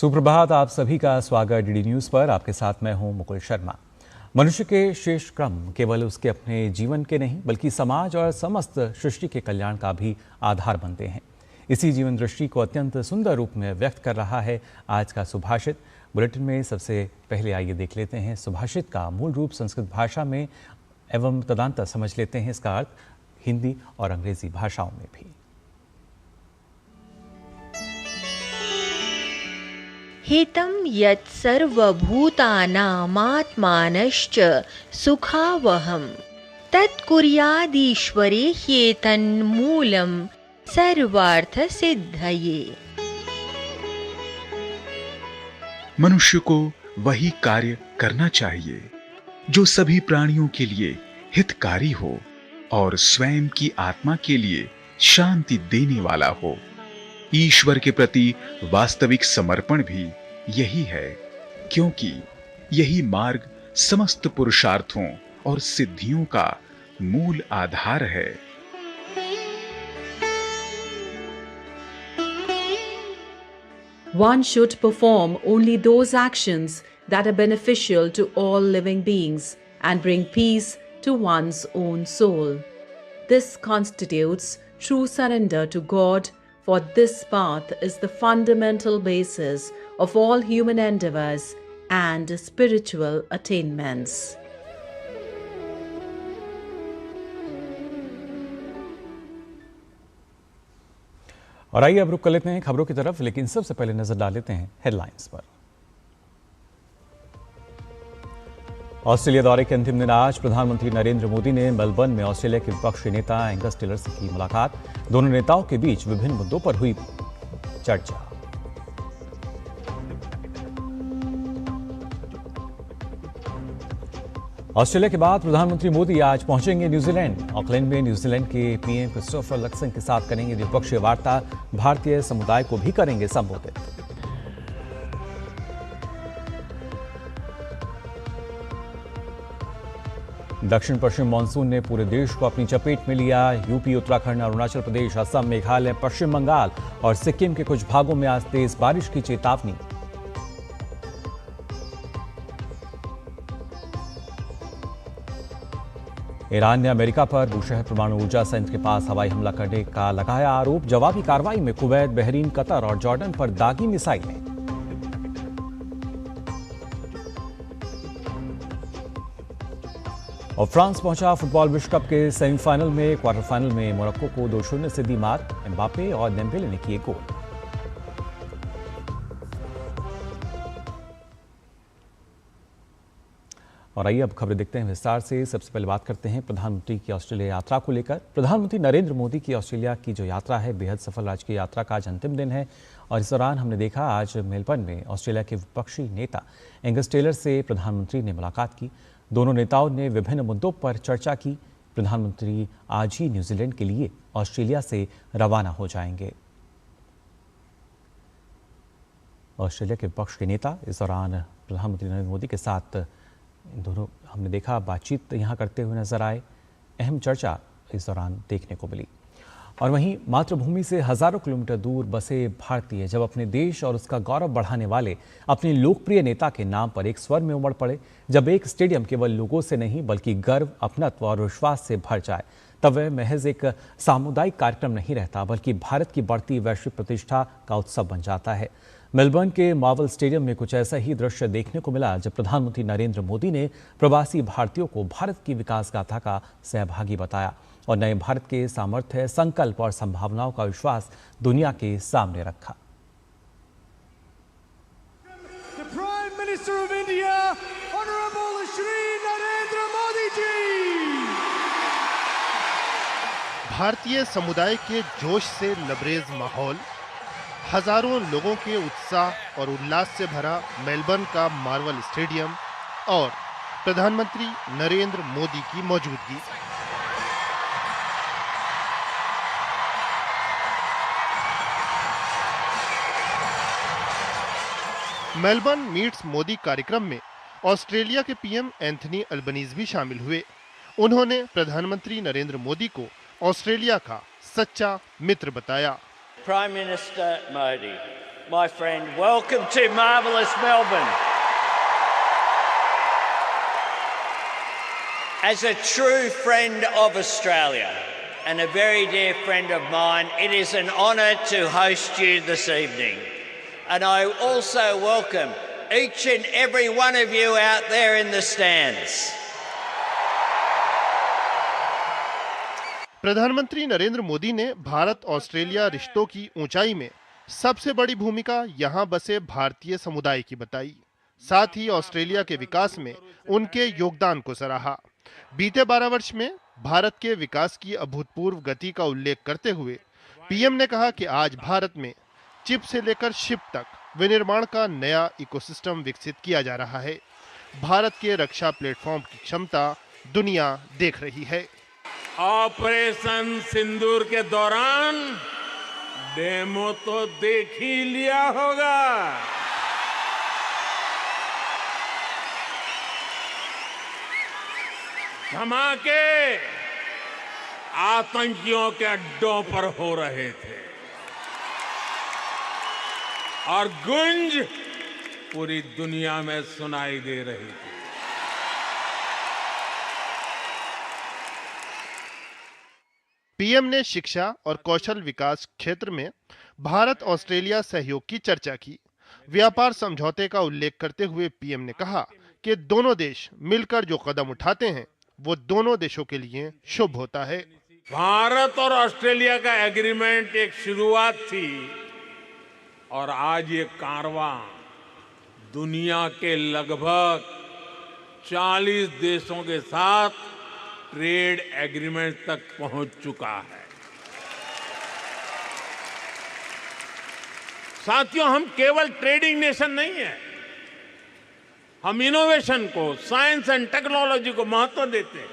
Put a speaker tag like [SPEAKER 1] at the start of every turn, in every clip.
[SPEAKER 1] सुप्रभात, आप सभी का स्वागत डीडी न्यूज पर। आपके साथ मैं हूं मुकुल शर्मा। मनुष्य के शेष क्रम केवल उसके अपने जीवन के नहीं बल्कि समाज और समस्त सृष्टि के कल्याण का भी आधार बनते हैं। इसी जीवन दृष्टि को अत्यंत सुंदर रूप में व्यक्त कर रहा है आज का सुभाषित। बुलेटिन में सबसे पहले आइए देख लेते हैं सुभाषित का मूल रूप संस्कृत भाषा में एवं तदंतर समझ लेते हैं इसका अर्थ हिंदी और अंग्रेजी भाषाओं में भी।
[SPEAKER 2] हितं यत् सर्वभूतानामात्मानश्च सुखावहं तत्कुर्यादीश्वरे ह्येतन्मूलं सर्वार्थसिद्धये।
[SPEAKER 3] मनुष्य को वही कार्य करना चाहिए जो सभी प्राणियों के लिए हितकारी हो और स्वयं की आत्मा के लिए शांति देने वाला हो। ईश्वर के प्रति वास्तविक समर्पण भी यही है, क्योंकि यही मार्ग समस्त पुरुषार्थों और सिद्धियों का मूल आधार है।
[SPEAKER 4] One should perform only those actions that are beneficial to all living beings and bring peace to one's own soul. This constitutes true surrender to God, for this path is the fundamental basis of all human endeavors and spiritual attainments.
[SPEAKER 1] और आइए अब रुक कर लेते हैं खबरों की तरफ, लेकिन सबसे पहले नजर डाल लेते हैं हेडलाइंस पर। ऑस्ट्रेलिया दौरे के अंतिम दिन आज प्रधानमंत्री नरेंद्र मोदी ने मेलबर्न में ऑस्ट्रेलिया के विपक्षी नेता एंगस टेलर से की मुलाकात। दोनों नेताओं के बीच विभिन्न मुद्दों पर हुई चर्चा। ऑस्ट्रेलिया के बाद प्रधानमंत्री मोदी आज पहुंचेंगे न्यूजीलैंड। ऑकलैंड में न्यूजीलैंड के पीएम क्रिस्टोफर लक्सन के साथ करेंगे द्विपक्षीय वार्ता। भारतीय समुदाय को भी करेंगे संबोधित। दक्षिण पश्चिम मानसून ने पूरे देश को अपनी चपेट में लिया। यूपी, उत्तराखंड, अरुणाचल प्रदेश, असम, मेघालय, पश्चिम बंगाल और सिक्किम के कुछ भागों में आज तेज बारिश की चेतावनी। ईरान ने अमेरिका पर बूशहर परमाणु ऊर्जा संयंत्र के पास हवाई हमला करने का लगाया आरोप। जवाबी कार्रवाई में कुवैत, बहरीन, कतर और जॉर्डन पर दागी मिसाइलें। और फ्रांस पहुंचा फुटबॉल विश्व कप के सेमीफाइनल में। क्वार्टर फाइनल में मोरक्को को 2-0 से दी मात। एम्बापे और डेम्बेले ने किए गोल। और आइए अब खबरें देखते हैं विस्तार से। सबसे पहले बात करते हैं प्रधानमंत्री की ऑस्ट्रेलिया यात्रा को लेकर। प्रधानमंत्री नरेंद्र मोदी की ऑस्ट्रेलिया की जो यात्रा है, बेहद सफल राजकीय यात्रा का आज अंतिम दिन है। और इस दौरान हमने देखा आज मेलबर्न में ऑस्ट्रेलिया के विपक्षी नेता एंगस टेलर से प्रधानमंत्री ने मुलाकात की। दोनों नेताओं ने विभिन्न मुद्दों पर चर्चा की। प्रधानमंत्री आज ही न्यूजीलैंड के लिए ऑस्ट्रेलिया से रवाना हो जाएंगे। ऑस्ट्रेलिया के विपक्ष के नेता इस दौरान प्रधानमंत्री नरेंद्र मोदी के साथ दोनों हमने देखा बातचीत यहां करते हुए नजर आए। अहम चर्चा इस दौरान देखने को मिली। और वहीं मातृभूमि से हजारों किलोमीटर दूर बसे भारतीय जब अपने देश और उसका गौरव बढ़ाने वाले अपने लोकप्रिय नेता के नाम पर एक स्वर में उमड़ पड़े, जब एक स्टेडियम केवल लोगों से नहीं बल्कि गर्व, अपनत्व और विश्वास से भर जाए, तब वह महज एक सामुदायिक कार्यक्रम नहीं रहता बल्कि भारत की बढ़ती वैश्विक प्रतिष्ठा का उत्सव बन जाता है। मेलबर्न के मार्वल स्टेडियम में कुछ ऐसा ही दृश्य देखने को मिला जब प्रधानमंत्री नरेंद्र मोदी ने प्रवासी भारतीयों को भारत की विकास गाथा का सहभागी बताया और नए भारत के सामर्थ्य, संकल्प और संभावनाओं का विश्वास दुनिया के सामने रखा।
[SPEAKER 5] भारतीय समुदाय के जोश से लबरेज माहौल, हजारों लोगों के उत्साह और उल्लास से भरा मेलबर्न का मार्वल स्टेडियम और प्रधानमंत्री नरेंद्र मोदी की मौजूदगी। मेलबर्न मीट्स मोदी कार्यक्रम में ऑस्ट्रेलिया के पीएम एंथनी अल्बनीज भी शामिल हुए। उन्होंने प्रधानमंत्री नरेंद्र मोदी को ऑस्ट्रेलिया का सच्चा मित्र बताया।
[SPEAKER 6] Prime Minister Modi, my friend. Welcome to marvellous Melbourne. As a true friend of Australia and a very dear friend of mine, it is an honour to host you this evening. And I also welcome each and every one of you out there in the stands.
[SPEAKER 5] प्रधानमंत्री नरेंद्र मोदी ने Bharat Australia रिश्तों की ऊंचाई में सबसे बड़ी भूमिका यहां बसे भारतीय समुदाय की बताई। साथ ही ऑस्ट्रेलिया के विकास में उनके योगदान को सराहा। बीते 12 वर्ष में भारत के विकास की अभूतपूर्व गति का उल्लेख करते हुए पीएम ने कहा कि आज भारत में चिप से लेकर शिप तक विनिर्माण का नया इकोसिस्टम विकसित किया जा रहा है। भारत के रक्षा प्लेटफॉर्म की क्षमता दुनिया देख रही है।
[SPEAKER 7] ऑपरेशन सिंदूर के दौरान डेमो तो देख ही लिया होगा। धमाके आतंकियों के अड्डों पर हो रहे थे और गूंज पूरी दुनिया में सुनाई दे रही थी।
[SPEAKER 5] पीएम ने शिक्षा और कौशल विकास क्षेत्र में भारत ऑस्ट्रेलिया सहयोग की चर्चा की। व्यापार समझौते का उल्लेख करते हुए पीएम ने कहा कि दोनों देश मिलकर जो कदम उठाते हैं वो दोनों देशों के लिए शुभ होता है।
[SPEAKER 7] भारत और ऑस्ट्रेलिया का एग्रीमेंट एक शुरुआत थी और आज ये कारवां दुनिया के लगभग 40 देशों के साथ ट्रेड एग्रीमेंट तक पहुंच चुका है। साथियों, हम केवल ट्रेडिंग नेशन नहीं है, हम इनोवेशन को, साइंस एंड टेक्नोलॉजी को महत्व देते हैं।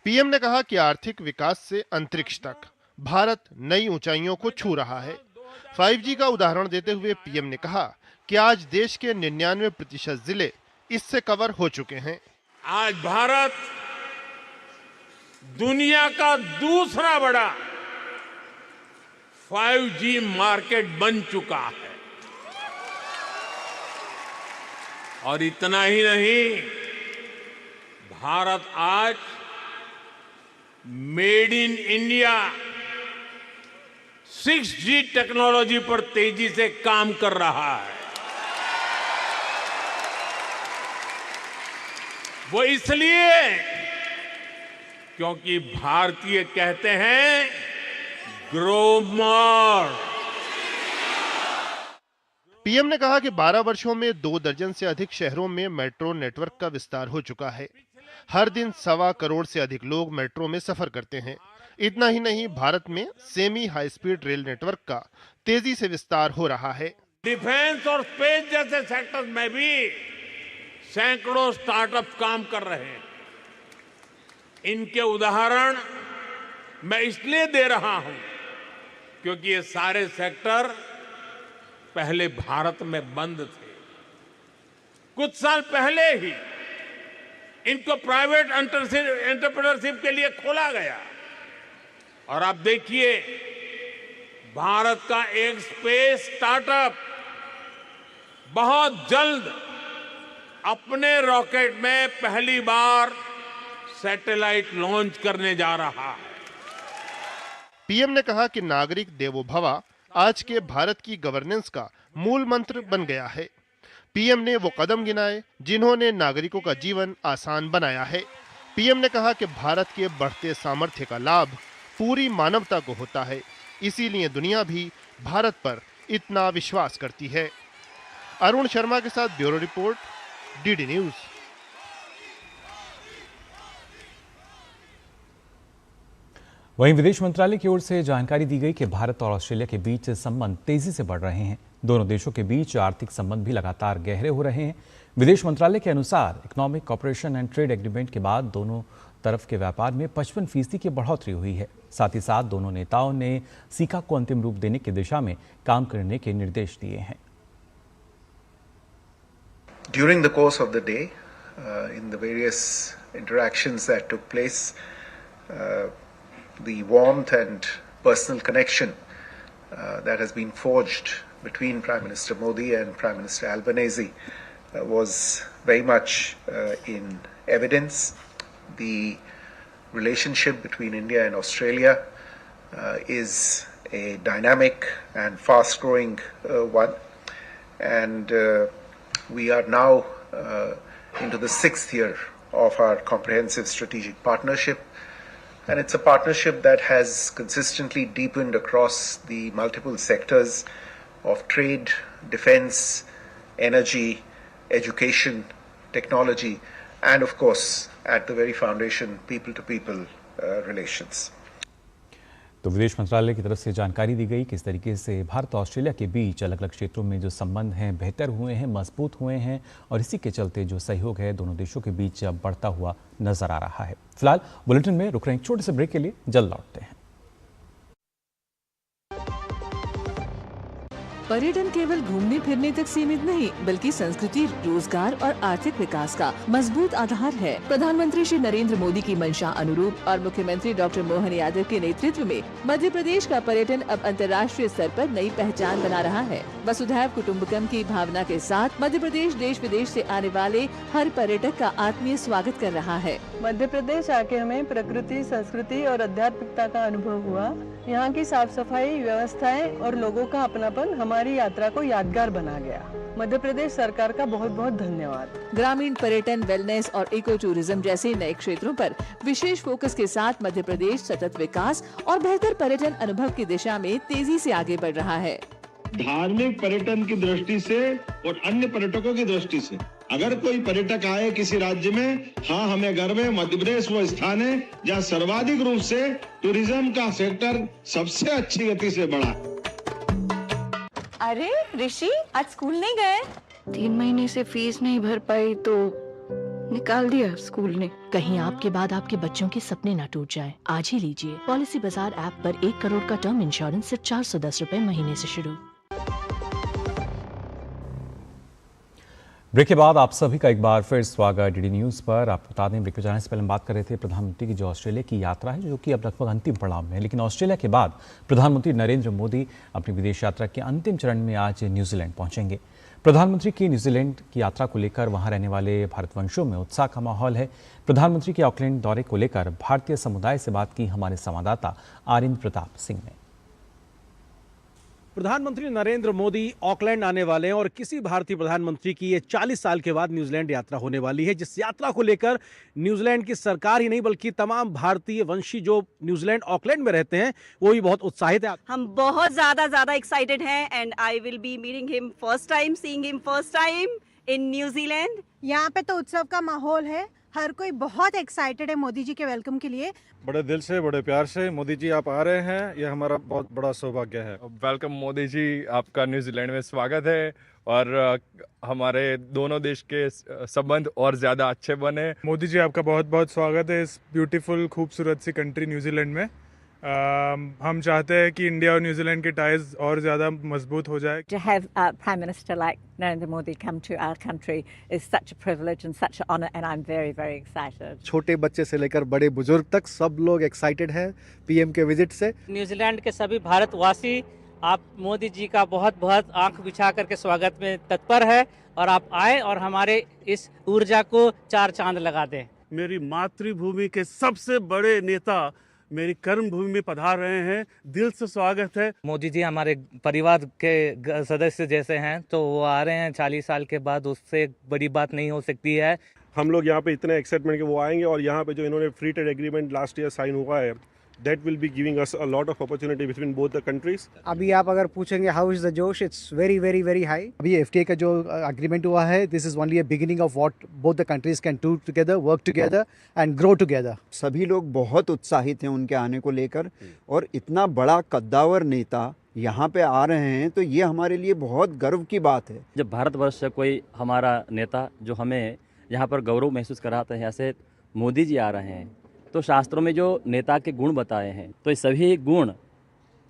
[SPEAKER 5] पीएम ने कहा कि आर्थिक विकास से अंतरिक्ष तक भारत नई ऊंचाइयों को छू रहा है। 5G का उदाहरण देते हुए पीएम ने कहा कि आज देश के 99% जिले इससे कवर हो चुके हैं।
[SPEAKER 7] आज भारत दुनिया का दूसरा बड़ा 5G मार्केट बन चुका है। और इतना ही नहीं, भारत आज made in India 6G technology पर तेजी से काम कर रहा है। वो इसलिए क्योंकि भारतीय कहते हैं ग्रो मोर।
[SPEAKER 5] पीएम ने कहा कि 12 वर्षों में 2 दर्जन से अधिक शहरों में मेट्रो नेटवर्क का विस्तार हो चुका है। हर दिन 1.25 करोड़ से अधिक लोग मेट्रो में सफर करते हैं। इतना ही नहीं, भारत में semi high speed rail network का तेजी से विस्तार हो रहा है।
[SPEAKER 7] डिफेंस और स्पेस जैसे सेक्टर्स में भी सैकड़ों स्टार्टअप काम कर रहे हैं। इनके उदाहरण मैं इसलिए दे रहा हूं क्योंकि ये सारे सेक्टर पहले भारत में बंद थे। कुछ साल पहले ही इनको प्राइवेट एंटरप्रेन्योरशिप के लिए खोला गया और आप देखिए, भारत का एक स्पेस स्टार्टअप बहुत जल्द अपने रॉकेट में पहली बार सैटेलाइट लॉन्च करने जा रहा है।
[SPEAKER 5] पीएम ने कहा कि नागरिक देवो भव आज के भारत की गवर्नेंस का मूल मंत्र बन गया है। पीएम ने वो कदम गिनाए जिन्होंने नागरिकों का जीवन आसान बनाया है। पीएम ने कहा कि भारत के बढ़ते सामर्थ्य का लाभ पूरी मानवता को होता है, इसीलिए दुनिया भी भारत पर इतना विश्वास करती है। अरुण शर्मा के साथ ब्यूरो रिपोर्ट, डीडी न्यूज।
[SPEAKER 1] वहीं विदेश मंत्रालय की ओर से जानकारी दी गई कि भारत और ऑस्ट्रेलिया के बीच संबंध तेजी से बढ़ रहे हैं। दोनों देशों के बीच आर्थिक संबंध भी लगातार गहरे हो रहे हैं। विदेश मंत्रालय के अनुसार economic cooperation and trade agreement के बाद दोनों तरफ के व्यापार में 55% की बढ़ोतरी हुई है। साथ ही साथ दोनों नेताओं ने सीका को अंतिम रूप देने की दिशा में काम करने के निर्देश दिए हैं।
[SPEAKER 8] During the course of the day, in the various interactions that took place, the warmth and personal connection that has been forged between Prime Minister Modi and Prime Minister Albanese was very much in evidence. The relationship between India and Australia is a dynamic and fast-growing one, and we are now into the 6th year of our comprehensive strategic partnership, and it's a partnership that has consistently deepened across the multiple sectors of trade, defense, energy, education, technology, and of course, at the very foundation, people-to-people relations.
[SPEAKER 1] तो विदेश मंत्रालय की तरफ से जानकारी दी गई किस तरीके से भारत और ऑस्ट्रेलिया के बीच अलग अलग क्षेत्रों में जो संबंध हैं बेहतर हुए हैं, मजबूत हुए हैं और इसी के चलते जो सहयोग है दोनों देशों के बीच अब बढ़ता हुआ नजर आ रहा है। फिलहाल बुलेटिन में रुक रहे हैं, छोटे से ब्रेक के लिए जल्द लौटते हैं।
[SPEAKER 9] पर्यटन केवल घूमने फिरने तक सीमित नहीं बल्कि संस्कृति, रोजगार और आर्थिक विकास का मजबूत आधार है। प्रधानमंत्री श्री नरेंद्र मोदी की मंशा अनुरूप और मुख्यमंत्री डॉक्टर मोहन यादव के नेतृत्व में मध्य प्रदेश का पर्यटन अब अंतर्राष्ट्रीय स्तर पर नई पहचान बना रहा है। वसुधैव कुटुम्बकम की भावना के साथ मध्य प्रदेश देश विदेश से आने वाले हर पर्यटक का आत्मीय स्वागत कर रहा है।
[SPEAKER 10] मध्य प्रदेश आके हमें प्रकृति, संस्कृति और आध्यात्मिकता का अनुभव हुआ। यहाँ की साफ सफाई, व्यवस्थाएं और लोगों का अपनापन हमारी यात्रा को यादगार बना गया। मध्य प्रदेश सरकार का बहुत बहुत धन्यवाद।
[SPEAKER 9] ग्रामीण पर्यटन, वेलनेस और इको टूरिज्म जैसे नए क्षेत्रों पर विशेष फोकस के साथ मध्य प्रदेश सतत विकास और बेहतर पर्यटन अनुभव की दिशा में तेजी से आगे बढ़ रहा है।
[SPEAKER 11] धार्मिक पर्यटन की दृष्टि से और अन्य पर्यटकों की दृष्टि से अगर कोई पर्यटक आए किसी राज्य में, हाँ हमें गर्व है मध्य प्रदेश वो स्थान है जहाँ सर्वाधिक रूप से टूरिज्म का सेक्टर सबसे अच्छी गति से बढ़ा।
[SPEAKER 12] अरे ऋषि, आज स्कूल नहीं गए? 3 महीने से फीस नहीं भर पाई तो निकाल दिया स्कूल ने।
[SPEAKER 13] कहीं आपके बाद आपके बच्चों के सपने न टूट जाएं। आज ही लीजिए पॉलिसी बाजार ऐप पर 1 करोड़ का टर्म इंश्योरेंस सिर्फ 410 रुपए महीने से शुरू।
[SPEAKER 1] ब्रेक के बाद आप सभी का एक बार फिर स्वागत डीडी न्यूज़ पर। आपको बता दें, ब्रेक में जाने से पहले हम बात कर रहे थे प्रधानमंत्री की जो ऑस्ट्रेलिया की यात्रा है जो कि अब लगभग अंतिम पड़ाव में है, लेकिन ऑस्ट्रेलिया के बाद प्रधानमंत्री नरेंद्र मोदी अपनी विदेश यात्रा के अंतिम चरण में आज न्यूजीलैंड पहुंचेंगे। प्रधानमंत्री की न्यूजीलैंड की यात्रा को लेकर वहां रहने वाले भारतवंशियों में उत्साह का माहौल है। प्रधानमंत्री के ऑकलैंड दौरे को लेकर भारतीय समुदाय से बात की हमारे संवाददाता आरिंद प्रताप सिंह ने।
[SPEAKER 14] प्रधानमंत्री नरेंद्र मोदी ऑकलैंड आने वाले हैं और किसी भारतीय प्रधानमंत्री की ये 40 साल के बाद न्यूजीलैंड यात्रा होने वाली है, जिस यात्रा को लेकर न्यूजीलैंड की सरकार ही नहीं बल्कि तमाम भारतीय वंशी जो न्यूजीलैंड ऑकलैंड में रहते हैं वो भी बहुत उत्साहित है।
[SPEAKER 15] हम बहुत ज्यादा एक्साइटेड हैं and I will be meeting him first time, seeing him first time in New Zealand.
[SPEAKER 16] यहाँ पे तो उत्सव का माहौल है, हर कोई बहुत एक्साइटेड है मोदी जी के वेलकम के लिए।
[SPEAKER 17] बड़े दिल से, बड़े प्यार से मोदी जी आप आ रहे हैं, यह हमारा बहुत बड़ा सौभाग्य है।
[SPEAKER 18] वेलकम मोदी जी, आपका न्यूजीलैंड में स्वागत है और हमारे दोनों देश के संबंध और ज़्यादा अच्छे बने।
[SPEAKER 17] मोदी जी आपका बहुत बहुत स्वागत है इस ब्यूटीफुल खूबसूरत सी कंट्री न्यूजीलैंड में। हम चाहते हैं कि इंडिया और न्यूजीलैंड के टाइज और ज़्यादा मजबूत हो जाए।
[SPEAKER 19] To have Prime Minister like Narendra Modi come to our country is such a privilege and such an honour and I'm very excited.
[SPEAKER 20] छोटे बच्चे से लेकर बड़े बुजुर्ग तक सब लोग एक्साइटेड हैं पीएम के विजिट से।
[SPEAKER 21] न्यूजीलैंड के सभी भारतवासी आप मोदी जी का बहुत आंख बिछा करके स्वागत में तत्पर है और आप आए और हमारे इस ऊर्जा को 4 चांद लगा दें।
[SPEAKER 22] मेरी मातृभूमि के सबसे बड़े नेता मेरी कर्म भूमि में पधार रहे हैं, दिल से स्वागत है।
[SPEAKER 23] मोदी जी हमारे परिवार के सदस्य जैसे हैं, तो वो आ रहे हैं 40 साल के बाद, उससे बड़ी बात नहीं हो सकती है।
[SPEAKER 17] हम लोग यहाँ पे इतने एक्साइटमेंट के वो आएंगे और यहाँ पे जो इन्होंने free trade agreement last year sign हुआ है, that will be giving us a lot of opportunity between both the countries.
[SPEAKER 20] अभी आप अगर पूछेंगे how is the जोश, it's very high. अभी FTA का जो agreement हुआ है, this is only a beginning of what both the countries can do together, work together and grow together.
[SPEAKER 24] सभी लोग बहुत उत्साहित हैं उनके आने को लेकर और इतना बड़ा कद्दावर नेता यहाँ पे आ रहे हैं तो ये हमारे लिए बहुत गर्व की बात है।
[SPEAKER 25] जब भारतवर्ष से कोई हमारा नेता जो हमें यहाँ पर गौरव महसूस कराता है, ऐसे मोदी जी आ रहे हैं, तो शास्त्रों में जो नेता के गुण बताए हैं तो ये सभी गुण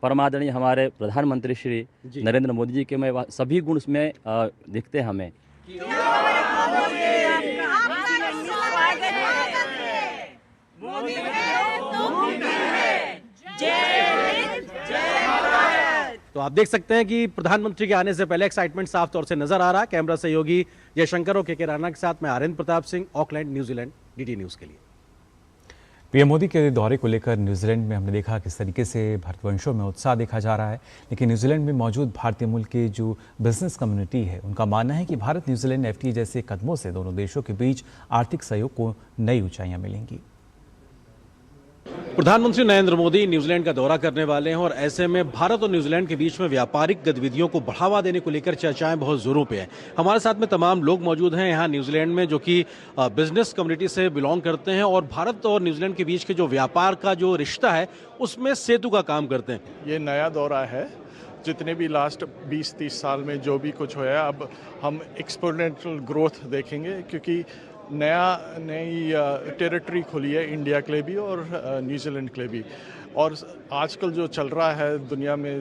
[SPEAKER 25] परमादरणीय हमारे प्रधानमंत्री श्री नरेंद्र मोदी जी के में सभी गुण उसमें दिखते हैं हमें।
[SPEAKER 14] तो आप देख सकते हैं कि प्रधानमंत्री के आने से पहले एक्साइटमेंट साफ तौर से नजर आ रहा है। कैमरा सहयोगी जयशंकर और के राणा के साथ मैं आर्यन प्रताप सिंह, ऑकलैंड, न्यूजीलैंड, DT न्यूज के लिए।
[SPEAKER 1] पीएम मोदी के दौरे को लेकर न्यूजीलैंड में हमने देखा किस तरीके से भारतवंशियों में उत्साह देखा जा रहा है, लेकिन न्यूजीलैंड में मौजूद भारतीय मूल की जो बिजनेस कम्युनिटी है उनका मानना है कि भारत न्यूजीलैंड FTA जैसे कदमों से दोनों देशों के बीच आर्थिक सहयोग को नई ऊंचाइयां मिलेंगी।
[SPEAKER 14] प्रधानमंत्री नरेंद्र मोदी न्यूजीलैंड का दौरा करने वाले हैं और ऐसे में भारत और न्यूजीलैंड के बीच में व्यापारिक गतिविधियों को बढ़ावा देने को लेकर चर्चाएं बहुत जोरों पे हैं। हमारे साथ में तमाम लोग मौजूद हैं यहाँ न्यूजीलैंड में जो कि बिजनेस कम्युनिटी से बिलोंग करते हैं और भारत और न्यूजीलैंड के बीच के जो व्यापार का जो रिश्ता है उसमें सेतु का काम करते हैं।
[SPEAKER 2] ये नया दौरा है, जितने भी लास्ट 20-30 साल में जो भी कुछ हुआ है अब हम एक्सपोनेंशियल ग्रोथ देखेंगे, क्योंकि नई टेरिटरी खुली है इंडिया के लिए भी और न्यूजीलैंड के लिए भी। और आजकल जो चल रहा है दुनिया में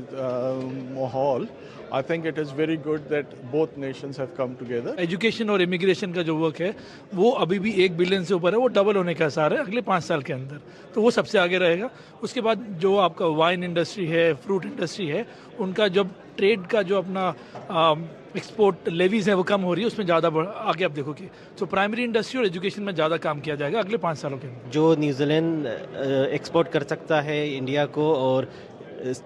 [SPEAKER 2] माहौल, I think it is very good that both Nations have come together.
[SPEAKER 3] Education और इमिग्रेशन का जो वर्क है वो अभी भी 1 बिलियन से ऊपर है, वो डबल होने का आसार है अगले 5 साल के अंदर, तो वो सबसे आगे रहेगा। उसके बाद जो आपका वाइन इंडस्ट्री है, फ्रूट इंडस्ट्री है, उनका जब ट्रेड का जो अपना एक्सपोर्ट लेवीज है वो कम हो रही है, उसमें ज़्यादा आगे आप देखोगे। तो प्राइमरी इंडस्ट्री और एजुकेशन में ज़्यादा काम किया जाएगा अगले 5 सालों के अंदर।
[SPEAKER 4] जो न्यूजीलैंड एक्सपोर्ट कर सकता है इंडिया को और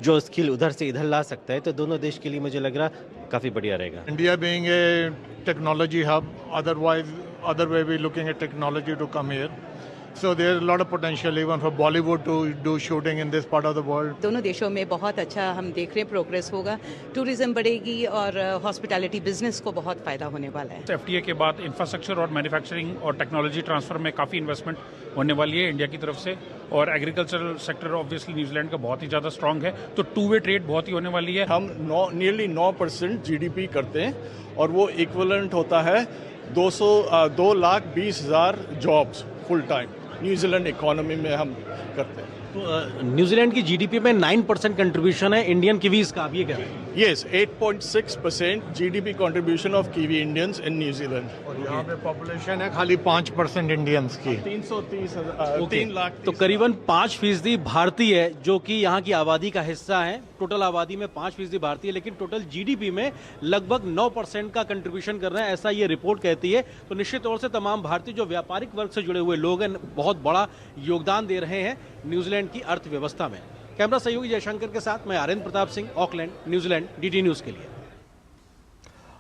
[SPEAKER 4] जो स्किल उधर से इधर ला सकता है, तो दोनों देश के लिए मुझे लग रहा काफ़ी बढ़िया रहेगा।
[SPEAKER 2] India being a technology hub, other way we looking at technology to come here, so there is a lot of potential even for Bollywood to do shooting in this part of the world.
[SPEAKER 6] दोनों देशों में बहुत अच्छा हम देख रहे हैं progress होगा, टूरिज्म बढ़ेगी और हॉस्पिटैलिटी बिजनेस को बहुत फायदा होने वाला है।
[SPEAKER 7] FTA के बाद इंफ्रास्ट्रक्चर और मैन्युफैक्चरिंग और टेक्नोलॉजी ट्रांसफर में काफ़ी इन्वेस्टमेंट होने वाली है इंडिया की तरफ से, और एग्रीकल्चरल सेक्टर ऑब्वियसली न्यूजीलैंड का बहुत ही ज़्यादा स्ट्रॉन्ग है, तो 2-वे ट्रेड बहुत ही होने वाली है।
[SPEAKER 2] हम नियरली 9% GDP करते हैं और वो इक्विवेलेंट होता है 2,20,000 jobs full time New Zealand economy में हम करते हैं।
[SPEAKER 14] तो न्यूजीलैंड की GDP में 9% कंट्रीब्यूशन है इंडियन कीवीज का, आप ये कह रहे हैं?
[SPEAKER 2] Yes, 8.6% GDP contribution of Kiwi Indians in New Zealand.
[SPEAKER 26] और यहाँ पे पॉपुलेशन है खाली 5% इंडियंस की।
[SPEAKER 2] 3 लाख।
[SPEAKER 14] तो करीबन 5% भारतीय है जो कि यहाँ की आबादी का हिस्सा है। टोटल आबादी में 5% भारतीय, लेकिन टोटल GDP में लगभग 9% का कंट्रीब्यूशन कर रहे हैं, ऐसा ये रिपोर्ट कहती है। तो निश्चित तौर से तमाम भारतीय जो व्यापारिक वर्ग से जुड़े हुए लोग हैं बहुत बड़ा योगदान दे रहे हैं न्यूजीलैंड की अर्थव्यवस्था में। कैमरा सहयोगी जयशंकर के साथ मैं आर्यन प्रताप सिंह, ऑकलैंड, न्यूजीलैंड, DT न्यूज के लिए।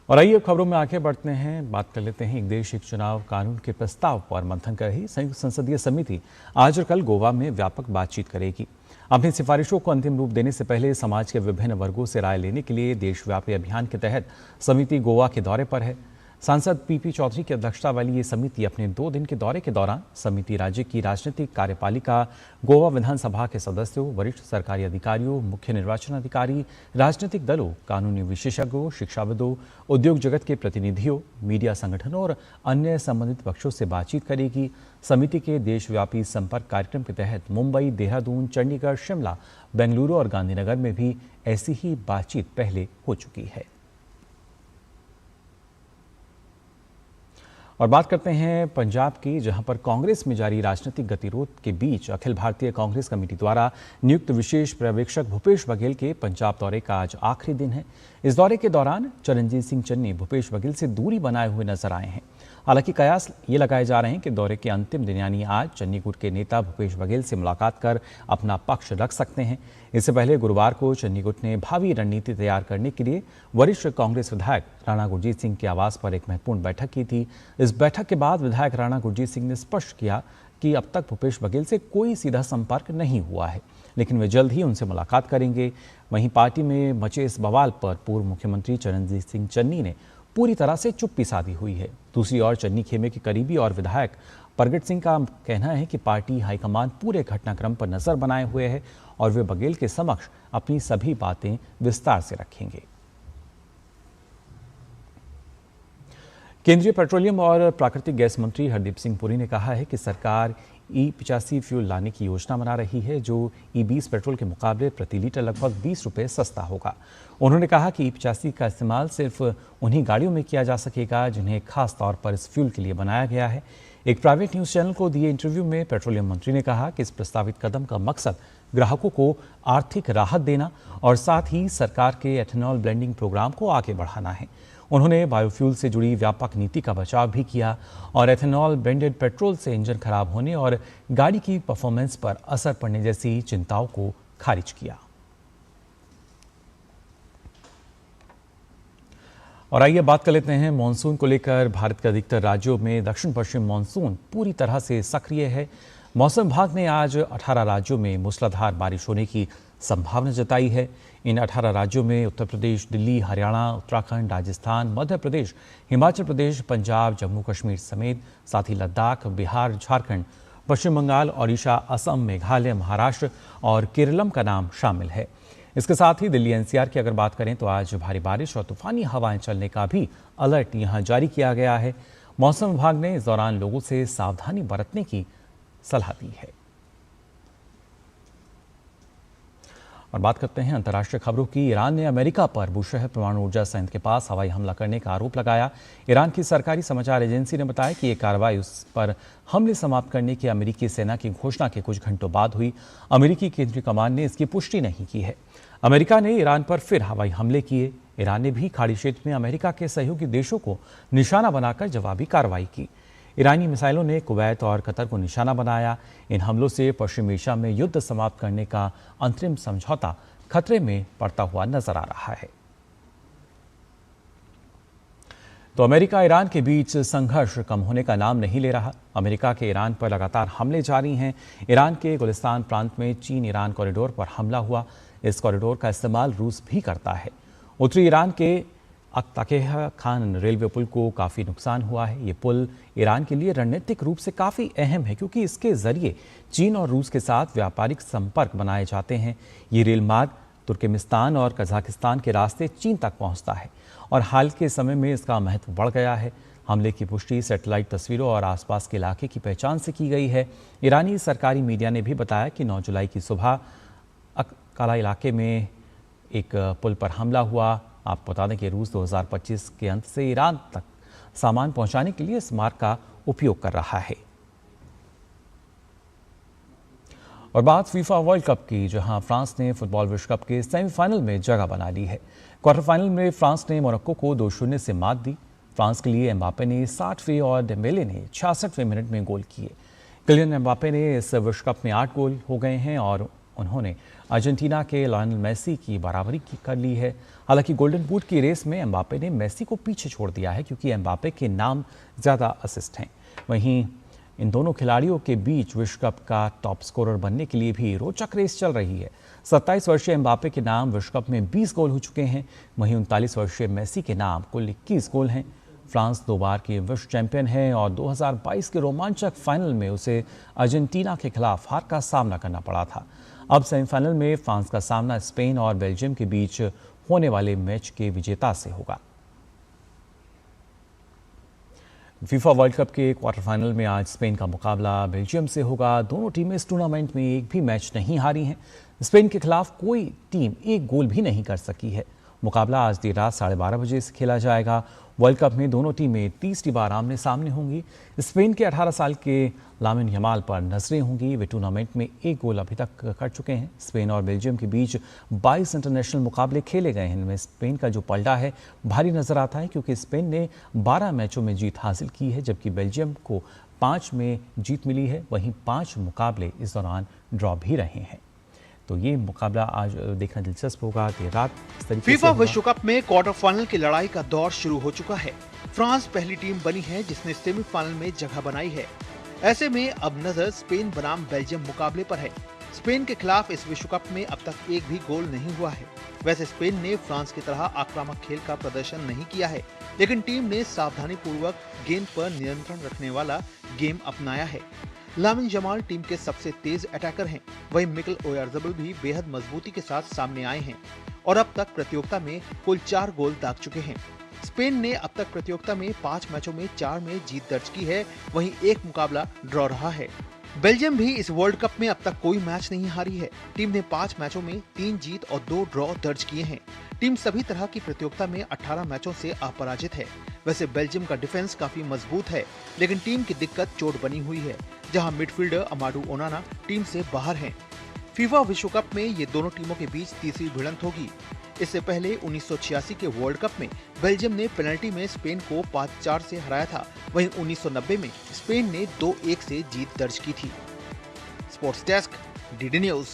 [SPEAKER 1] और आइए खबरों में आगे बढ़ते हैं, बात कर लेते हैं एक देश एक चुनाव कानून के प्रस्ताव पर मंथन कर रही संयुक्त संसदीय समिति आज और कल गोवा में व्यापक बातचीत करेगी। अपनी सिफारिशों को अंतिम रूप देने से पहले समाज के विभिन्न वर्गों से राय लेने के लिए देशव्यापी अभियान के तहत समिति गोवा के दौरे पर है। सांसद PP चौधरी की अध्यक्षता वाली ये समिति अपने 2 दिन के दौरे के दौरान समिति राज्य की राजनीतिक कार्यपालिका, गोवा विधानसभा के सदस्यों, वरिष्ठ सरकारी अधिकारियों, मुख्य निर्वाचन अधिकारी, राजनीतिक दलों, कानूनी विशेषज्ञों, शिक्षाविदों, उद्योग जगत के प्रतिनिधियों, मीडिया संगठनों और अन्य संबंधित पक्षों से बातचीत करेगी। समिति के देशव्यापी संपर्क कार्यक्रम के तहत मुंबई, देहरादून, चंडीगढ़, शिमला, बेंगलुरु और गांधीनगर में भी ऐसी ही बातचीत पहले हो चुकी है। और बात करते हैं पंजाब की, जहां पर कांग्रेस में जारी राजनीतिक गतिरोध के बीच अखिल भारतीय कांग्रेस कमेटी द्वारा नियुक्त विशेष पर्यवेक्षक भूपेश बघेल के पंजाब दौरे का आज आखिरी दिन है। इस दौरे के दौरान चरणजीत सिंह चन्नी भूपेश बघेल से दूरी बनाए हुए नजर आए हैं। हालांकि कयास ये लगाए जा रहे हैं कि दौरे के अंतिम दिन यानी आज चन्नी गुट के नेता भूपेश बघेल से मुलाकात कर अपना पक्ष रख सकते हैं। इससे पहले गुरुवार को चन्नी गुट ने भावी रणनीति तैयार करने के लिए वरिष्ठ कांग्रेस विधायक राणा गुरजीत सिंह के आवास पर एक महत्वपूर्ण बैठक की थी। इस बैठक के बाद विधायक राणा गुरजीत सिंह ने स्पष्ट किया कि अब तक भूपेश बघेल से कोई सीधा संपर्क नहीं हुआ है, लेकिन वे जल्द ही उनसे मुलाकात करेंगे। वहीं पार्टी में मचे इस बवाल पर पूर्व मुख्यमंत्री चरणजीत सिंह चन्नी ने पूरी तरह से चुप्पी साधी हुई है। दूसरी ओर चन्नी खेमे के करीबी और विधायक प्रगट सिंह का कहना है कि पार्टी हाईकमान पूरे घटनाक्रम पर नजर बनाए हुए है और वे बघेल के समक्ष अपनी सभी बातें विस्तार से रखेंगे। केंद्रीय पेट्रोलियम और प्राकृतिक गैस मंत्री हरदीप सिंह पुरी ने कहा है कि सरकार E85 फ्यूल लाने की योजना बना रही है, जो E20 पेट्रोल के मुकाबले प्रति लीटर लगभग 20 रुपये सस्ता होगा। उन्होंने कहा कि E85 का इस्तेमाल सिर्फ उन्हीं गाड़ियों में किया जा सकेगा जिन्हें खास तौर पर इस फ्यूल के लिए बनाया गया है। एक प्राइवेट न्यूज चैनल को दिए इंटरव्यू में पेट्रोलियम मंत्री ने कहा कि इस प्रस्तावित कदम का मकसद ग्राहकों को आर्थिक राहत देना और साथ ही सरकार के एथेनॉल ब्लेंडिंग प्रोग्राम को आगे बढ़ाना है। उन्होंने बायोफ्यूल से जुड़ी व्यापक नीति का बचाव भी किया और एथेनॉल ब्लेंडेड पेट्रोल से इंजन खराब होने और गाड़ी की परफॉर्मेंस पर असर पड़ने जैसी चिंताओं को खारिज किया। और आइए बात कर लेते हैं मानसून को लेकर। भारत के अधिकतर राज्यों में दक्षिण पश्चिम मानसून पूरी तरह से सक्रिय है। मौसम विभाग ने आज 18 राज्यों में मूसलाधार बारिश होने की संभावना जताई है। इन 18 राज्यों में उत्तर प्रदेश, दिल्ली, हरियाणा, उत्तराखंड, राजस्थान, मध्य प्रदेश, हिमाचल प्रदेश, पंजाब, जम्मू कश्मीर समेत साथ ही लद्दाख, बिहार, झारखंड, पश्चिम बंगाल, ओडिशा, असम, मेघालय, महाराष्ट्र और केरलम का नाम शामिल है। इसके साथ ही दिल्ली एनसीआर की अगर बात करें तो आज भारी बारिश और तूफानी हवाएं चलने का भी अलर्ट यहां जारी किया गया है। मौसम विभाग ने इस दौरान लोगों से सावधानी बरतने की सलाह दी है। और बात करते हैं अंतर्राष्ट्रीय खबरों की। ईरान ने अमेरिका पर बुशहर परमाणु ऊर्जा संयंत्र के पास हवाई हमला करने का आरोप लगाया। ईरान की सरकारी समाचार एजेंसी ने बताया कि ये कार्रवाई उस पर हमले समाप्त करने की अमेरिकी सेना की घोषणा के कुछ घंटों बाद हुई। अमेरिकी केंद्रीय कमान ने इसकी पुष्टि नहीं की है। अमेरिका ने ईरान पर फिर हवाई हमले किए। ईरान ने भी खाड़ी क्षेत्र में अमेरिका के सहयोगी देशों को निशाना बनाकर जवाबी कार्रवाई की। ईरानी मिसाइलों ने कुवैत और कतर को निशाना बनाया। इन हमलों से पश्चिम एशिया में युद्ध समाप्त करने का अंतरिम समझौता खतरे में पड़ता हुआ नजर आ रहा है। तो अमेरिका ईरान के बीच संघर्ष कम होने का नाम नहीं ले रहा। अमेरिका के ईरान पर लगातार हमले जारी हैं। ईरान के गुलिस्तान प्रांत में चीन ईरान कॉरिडोर पर हमला हुआ। इस कॉरिडोर का इस्तेमाल रूस भी करता है। उत्तरी ईरान के अक्ताकेह खान रेलवे पुल को काफ़ी नुकसान हुआ है। ये पुल ईरान के लिए रणनीतिक रूप से काफ़ी अहम है क्योंकि इसके जरिए चीन और रूस के साथ व्यापारिक संपर्क बनाए जाते हैं। ये रेल मार्ग तुर्कमेनिस्तान और कजाकिस्तान के रास्ते चीन तक पहुंचता है और हाल के समय में इसका महत्व बढ़ गया है। हमले की पुष्टि सैटेलाइट तस्वीरों और आसपास के इलाके की पहचान से की गई है। ईरानी सरकारी मीडिया ने भी बताया कि 9 जुलाई की सुबह अक्काला इलाके में एक पुल पर हमला हुआ। आपको बता दें कि रूस 2025 के अंत से ईरान तक सामान पहुंचाने के लिए इस मार्ग का उपयोग कर रहा है। और बात फीफा वर्ल्ड कप की, जहां फ्रांस ने फुटबॉल विश्व कप के सेमीफाइनल में जगह बना ली है। क्वार्टर फाइनल में फ्रांस ने मोरक्को को 2-0 से मात दी। फ्रांस के लिए एम्बापे ने 60वें और डेम्बेले ने 66वें मिनट में गोल किए। किलियन एम्बापे ने इस विश्व कप में 8 गोल हो गए हैं और उन्होंने अर्जेंटीना के लायनल मेसी की बराबरी कर ली है। हालांकि गोल्डन बूट की रेस में एम्बापे ने मेसी को पीछे छोड़ दिया है क्योंकि एम्बापे के नाम ज़्यादा असिस्ट हैं। वहीं इन दोनों खिलाड़ियों के बीच विश्व कप का टॉप स्कोरर बनने के लिए भी रोचक रेस चल रही है। 27 वर्षीय एम्बापे के नाम विश्व कप में 20 गोल हो चुके हैं। वहीं 39 वर्षीय मेसी के नाम कुल 21 गोल हैं। फ्रांस 2 बार की विश्व चैंपियन है और 2022 के रोमांचक फाइनल में उसे अर्जेंटीना के खिलाफ हार का सामना करना पड़ा था। अब सेमीफाइनल में फ्रांस का सामना स्पेन और बेल्जियम के बीच होने वाले मैच के विजेता से होगा। फीफा वर्ल्ड कप के क्वार्टर फाइनल में आज स्पेन का मुकाबला बेल्जियम से होगा। दोनों टीमें इस टूर्नामेंट में एक भी मैच नहीं हारी हैं। स्पेन के खिलाफ कोई टीम एक गोल भी नहीं कर सकी है। मुकाबला आज देर रात 12:30 बजे से खेला जाएगा। वर्ल्ड कप में दोनों टीमें तीसरी बार आमने सामने होंगी। स्पेन के 18 साल के लामिन यमाल पर नजरें होंगी। वे टूर्नामेंट में 1 गोल अभी तक कर चुके हैं। स्पेन और बेल्जियम के बीच 22 इंटरनेशनल मुकाबले खेले गए हैं। इनमें स्पेन का जो पलड़ा है भारी नजर आता है क्योंकि स्पेन ने 12 मैचों में जीत हासिल की है जबकि बेल्जियम को 5 में जीत मिली है। वहीं 5 मुकाबले इस दौरान ड्रॉ भी रहे हैं। तो ये मुकाबला आज देखना दिलचस्प होगा। देर रात
[SPEAKER 5] फीफा विश्व कप में क्वार्टर फाइनल की लड़ाई का दौर शुरू हो चुका है। फ्रांस पहली टीम बनी है जिसने सेमीफाइनल में जगह बनाई है। ऐसे में अब नजर स्पेन बनाम बेल्जियम मुकाबले पर है। स्पेन के खिलाफ इस विश्व कप में अब तक एक भी गोल नहीं हुआ है। वैसे स्पेन ने फ्रांस की तरह आक्रामक खेल का प्रदर्शन नहीं किया है, लेकिन टीम ने सावधानी पूर्वक गेंद पर नियंत्रण रखने वाला गेम अपनाया है। लामिन यमाल टीम के सबसे तेज अटैकर हैं। वहीं मिकेल ओयारज़ाबल भी बेहद मजबूती के साथ सामने आए हैं और अब तक प्रतियोगिता में कुल 4 गोल दाग चुके हैं। स्पेन ने अब तक प्रतियोगिता में 5 मैचों में 4 में जीत दर्ज की है। वहीं 1 मुकाबला ड्रॉ रहा है। बेल्जियम भी इस वर्ल्ड कप में अब तक कोई मैच नहीं हारी है। टीम ने 5 मैचों में 3 जीत और 2 ड्रॉ दर्ज किए हैं। टीम सभी तरह की प्रतियोगिता में 18 मैचों से अपराजित है। वैसे बेल्जियम का डिफेंस काफी मजबूत है, लेकिन टीम की दिक्कत चोट बनी हुई है, जहां मिडफील्डर अमाडू ओनाना टीम से बाहर हैं। फीफा विश्व कप में ये दोनों टीमों के बीच तीसरी भिड़ंत होगी। इससे पहले 1986 के वर्ल्ड कप में बेल्जियम ने पेनल्टी में स्पेन को 5-4 से हराया था। वहीं 1990 में स्पेन ने 2-1 से जीत दर्ज की थी। Sports desk, DD news.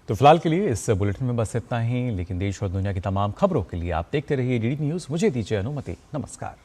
[SPEAKER 1] तो फिलहाल के लिए इस बुलेटिन में बस इतना ही, लेकिन देश और दुनिया की तमाम खबरों के लिए आप देखते रहिए डीडी न्यूज। मुझे दीजिए अनुमति। नमस्कार।